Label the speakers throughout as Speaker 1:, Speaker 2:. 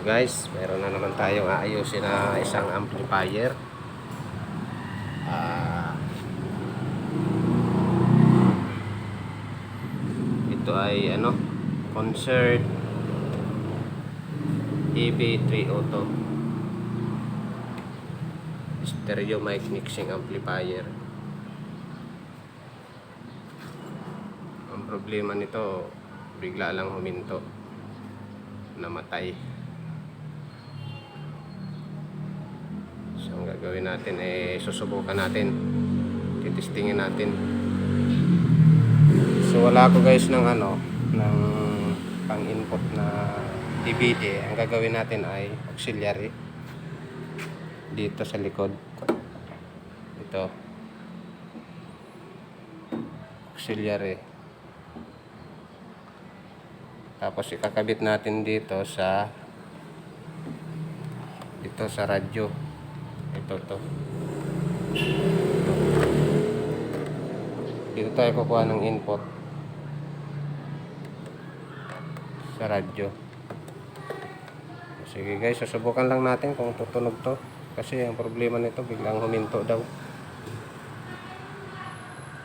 Speaker 1: Guys, meron na naman tayong aayusin na isang amplifier. Ito ay Concert EB3 Auto stereo mic mixing amplifier. Ang problema nito, bigla lang huminto, namatay. So ang gagawin natin susubukan natin, titistingin natin. So wala ako guys ng ng pang input na DVD. Ang gagawin natin ay auxiliary dito sa likod. Ito auxiliary, tapos ikakabit natin dito sa radyo. Ito dito tayo kukuha ng input sa radyo. Sige guys, susubukan lang natin kung tutunog to, kasi ang problema nito biglang huminto daw.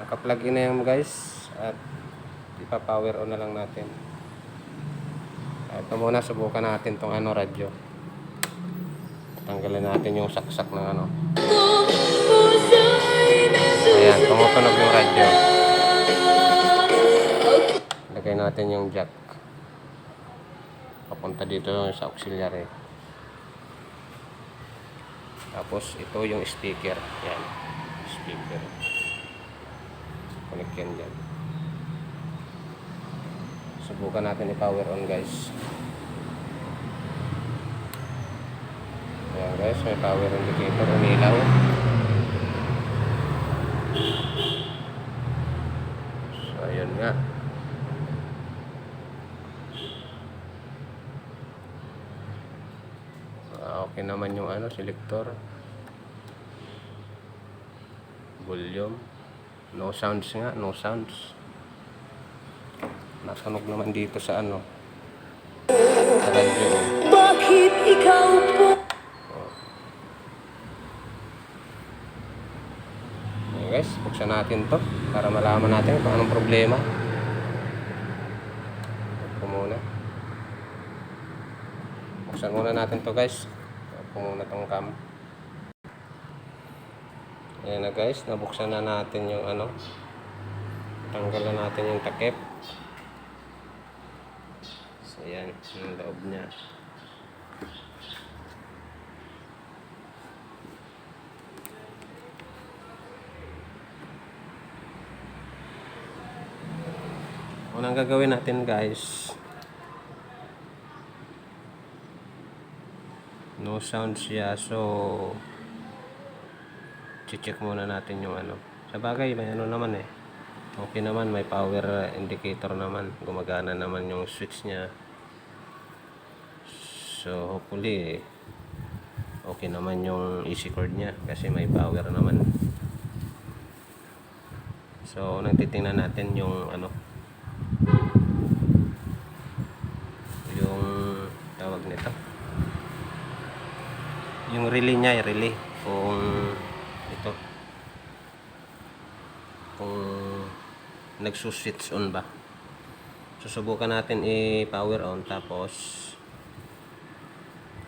Speaker 1: Naka-plug in na yan guys, at ipa-power on na lang natin. Ito muna, subukan natin tong radyo. Tanggalin natin yung saksak ng Ayan, tumutunog yung radyo. Lagay natin yung jack papunta dito sa auxiliary. Tapos ito yung speaker. Yan, speaker. Connect yan dyan. Subukan natin i-power on guys. Ayan guys, may power indicator, umilaw. So ayun nga. Okay naman yung selector, volume, no sounds nga, no sounds. Nasunog naman dito sa sa radyo.
Speaker 2: Bakit ikaw po?
Speaker 1: Okay guys, buksan natin to para malaman natin kung anong problema. Ito muna. Buksan muna natin to guys. Ito muna tong cam. Ayan na guys, nabuksan na natin yung tanggalan natin yung takip. So ayan, yung loob niya. Unang gagawin natin guys, no sound siya, so check muna natin yung sa bagay may naman okay naman, may power indicator naman, gumagana naman yung switch nya. So hopefully okay naman yung easy cord nya kasi may power naman. So nagtitingnan natin yung yung tawag nito, yung relay nya, relay, kung nagsuswitch on ba. Susubukan natin i-power on, tapos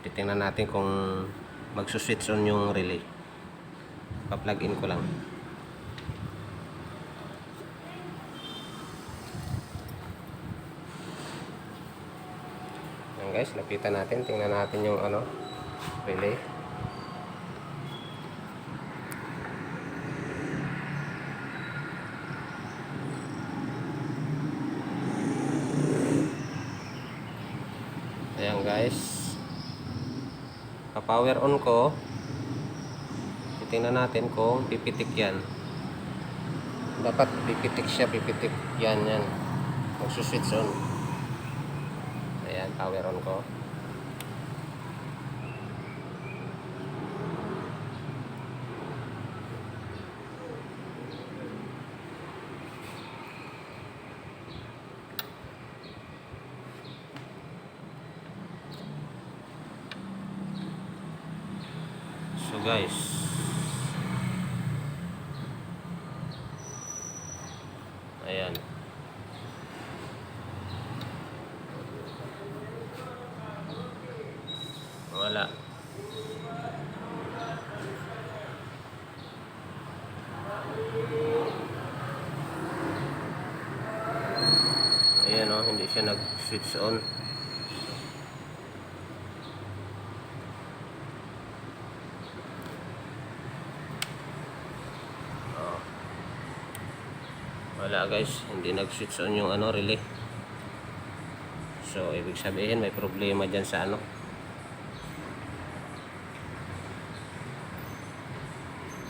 Speaker 1: titingnan natin kung magsuswitch on yung relay. Pa-plug in ko lang. Ayan guys, lapitan natin, tingnan natin yung relay. Ayan guys, pa-power on ko. Titingnan natin kung pipitik yan. Dapat pipitik siya, pipitik yan. Magsuswitch on. Ayan, power on ko. guys. Ayan. Wala. Ayan, oh, hindi siya nag-switch on. Oh. Wala guys, hindi nag-switch on yung ano, relay. So ibig sabihin may problema dyan sa ano.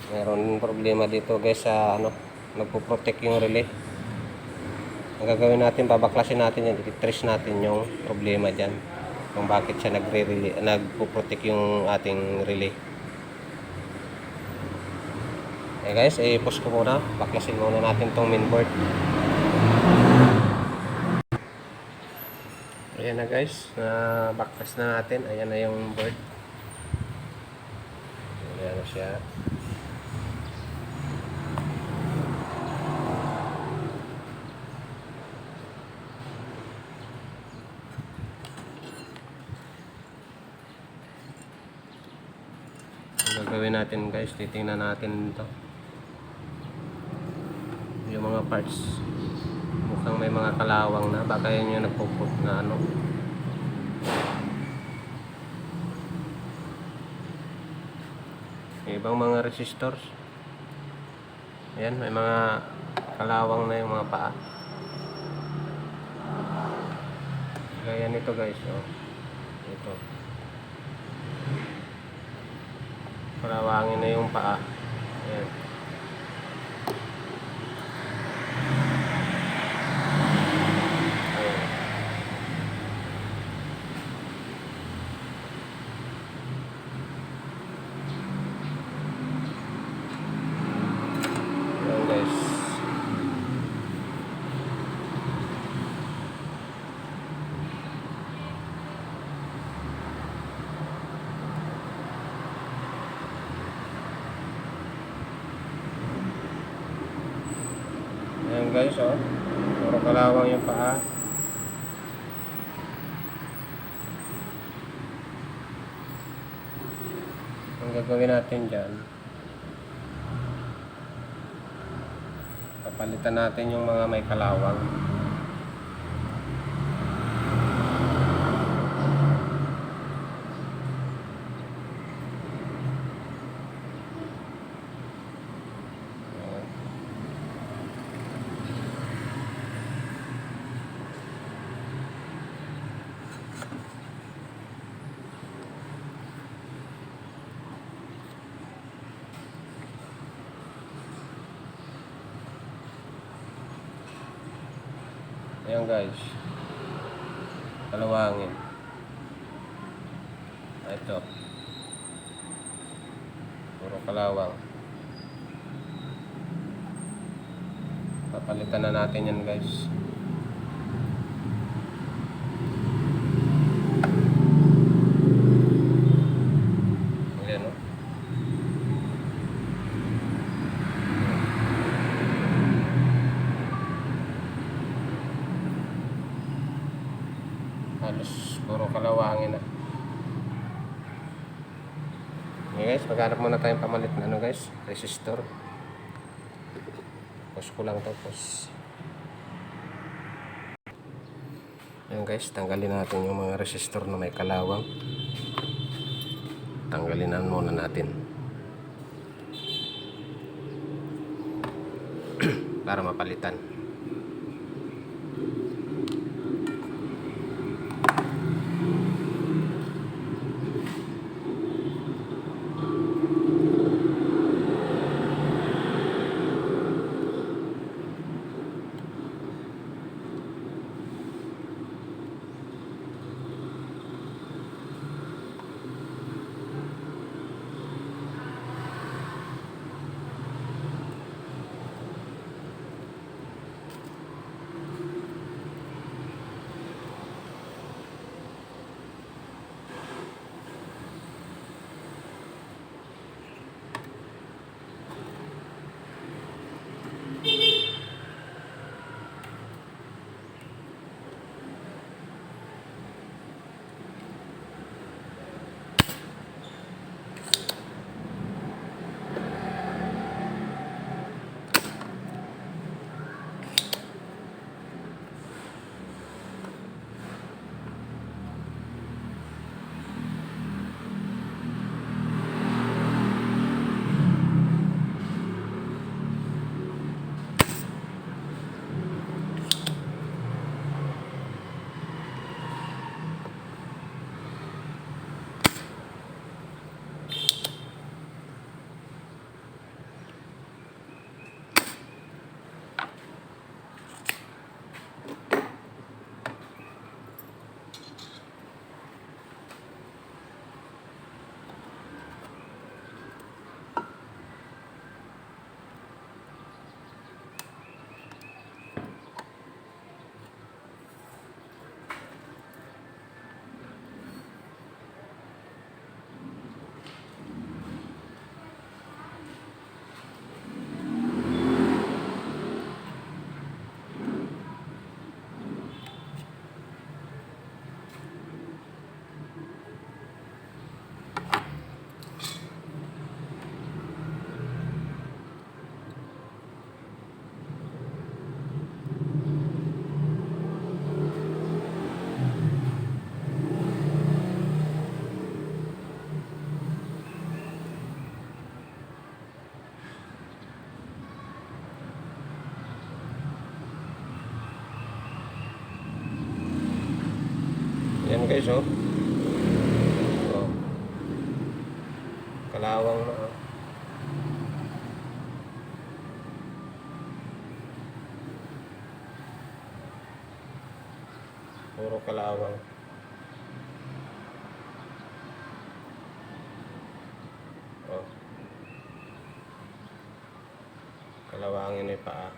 Speaker 1: Meron problema dito guys sa ano, nagpo-protect yung relay. Ang gagawin natin, babaklasin natin yan, i-trace natin yung problema dyan kung bakit siya nagpo-protect yung ating relay. Okay guys, i-post ko muna, baklasin muna natin tong mainboard. Ayan na guys, na baklas na natin. Ayan na yung board. Ayan na siya. Ang gagawin natin guys, titingnan natin ito, yung mga parts. Mukhang may mga kalawang na, baka yun yung nagpuput na ano. Yung ibang mga resistors, ayan, may mga kalawang na yung mga paa. Gaya nito guys, oh. Ito. Kalawangin na yung paa. Ayan. Ayan. Ayan guys. Ayan guys, oh. Puro kalawang yung paa. Ang gagawin natin dyan, papalitan natin yung mga may kalawang. Ayan guys, kalawangin. Ito, puro kalawang. Papalitan na natin yan guys. Ayan, oh. Halos puro kalawangin na. Okay guys, maghanap muna tayong pamalit na ano guys, resistor. Pause ko lang to, pause. Ayan guys, tanggalin natin yung mga resistor na may kalawang. Tanggalin na muna natin para mapalitan. Yan guys, oh. Oh. Kalawang na, oh. Puro kalawang. Oh. Kalawangin yung paa.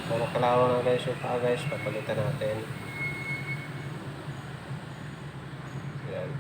Speaker 1: Puro kalawang na guys yung paa guys. Papalitan natin. Yan.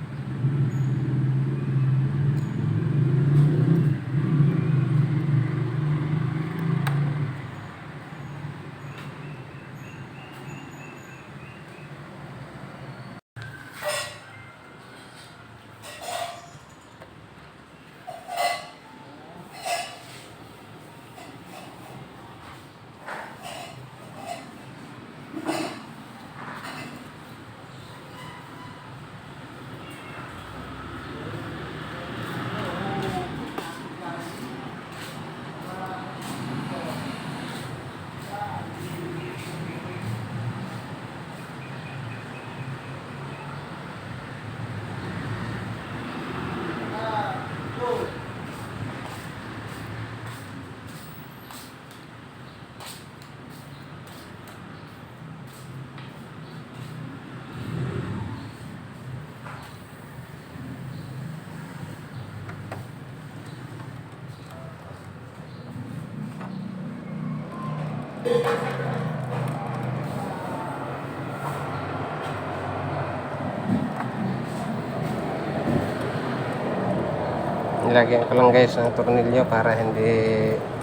Speaker 1: Nilagyan ko lang guys ng tornilyo para hindi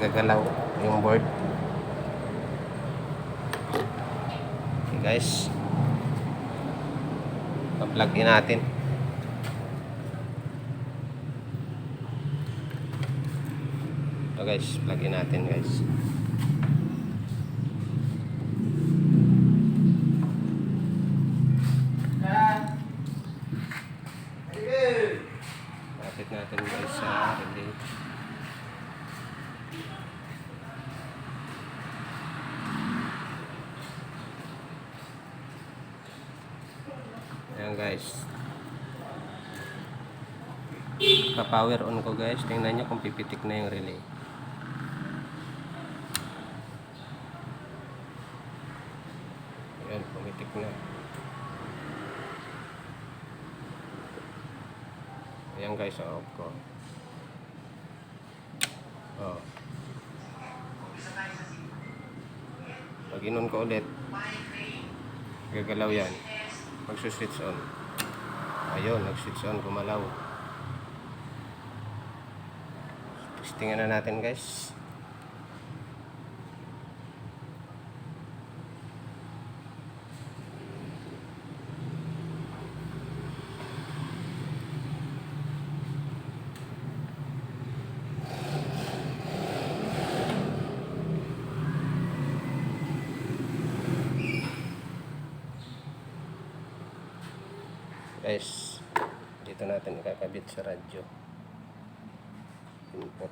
Speaker 1: gagalaw yung board. Okay guys, pa-plug in natin. So guys, plug in natin guys. Lapit natin guys sa relay. Ayan guys. Pa-power on ko guys. Tingnan nyo kung pipitik na yung relay. Ayan, pumitik na. Ayan guys, ang off ko. Oh. Pag inon ko ulit, gagalaw yan. Magsuswitch on. Ayun, nag-switch on, gumalaw. Testingan na natin guys. Guys, dito natin ikakabit sa radyo input.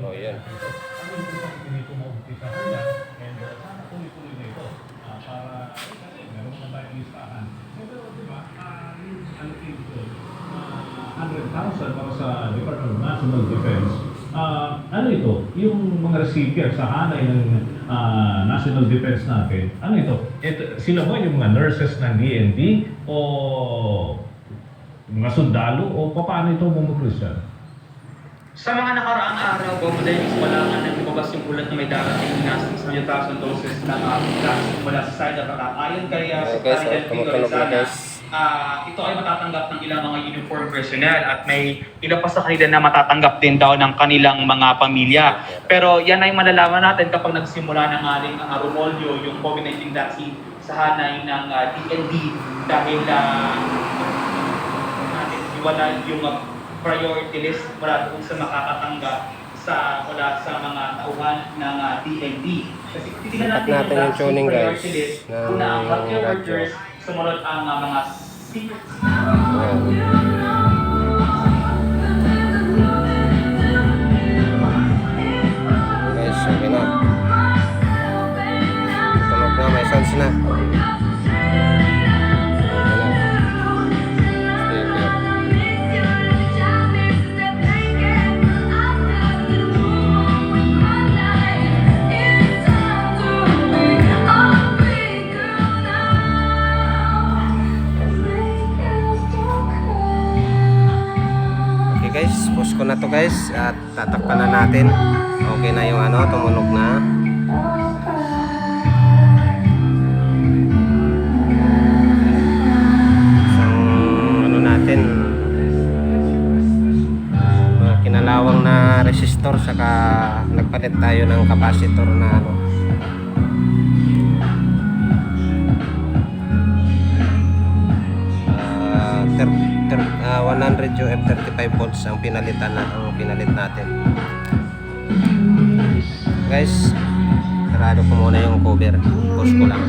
Speaker 1: Oh, yan.
Speaker 3: Para sa Department of National Defense. Ano ito? Yung mga recipient sa hanay ng National Defense natin, ano ito? Sila ba yung mga nurses ng DND o mga sundalo o paano ito Christian?
Speaker 4: Sa mga nakaraang araw po, madaling wala nga nang lumabas yung ulat na may darating na 600,000 doses na gas mula sa side of attack. Ayon kay
Speaker 1: Guys, tumutunog na guys.
Speaker 4: ito ay matatanggap ng ilang mga uniform personnel at may ilan pa sa kanila na matatanggap din daw ng kanilang mga pamilya. Pero yan ay malalaman natin kapag nagsimula ng ating rumolyo yung COVID-19 vaccine sa hanay ng DND dahil natin iwala yung priority list mula doon sa makakatanggap mula sa mga tauhan ng DND. Kasi titignan
Speaker 1: Dapat natin yung tuning, guys, ng
Speaker 4: una ang healthcare
Speaker 1: radyo.
Speaker 4: workers, sumunod ang mga senior
Speaker 1: Ayan. Guys, okay na. Tunog na, may sounds na. Okay na. Stay clear. Okay guys, post ko na to guys at tatakpan na natin. Okay na yung ano, tumunog na. Isang ano natin, kinalawang na resistor saka nagpalit tayo ng capacitor na ano. 100 UF 35 volts ang pinalit natin. Guys, sarado ko muna yung cover. Post ko lang.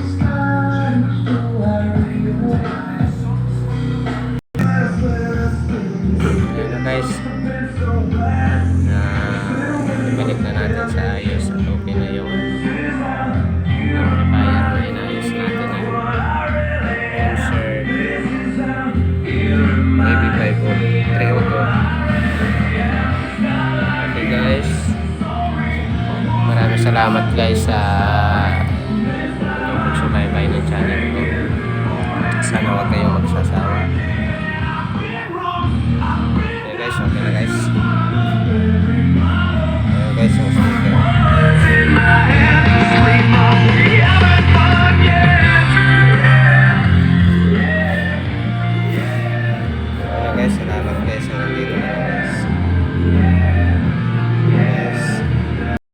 Speaker 1: Yun na guys. Ibalik na natin sa ayos at okay na yung amplifier na inayos natin yung concert maybe 5 volt 3 auto. Okay guys, maraming salamat guys sa pagsubaybay ng channel ko. Sana wag kayo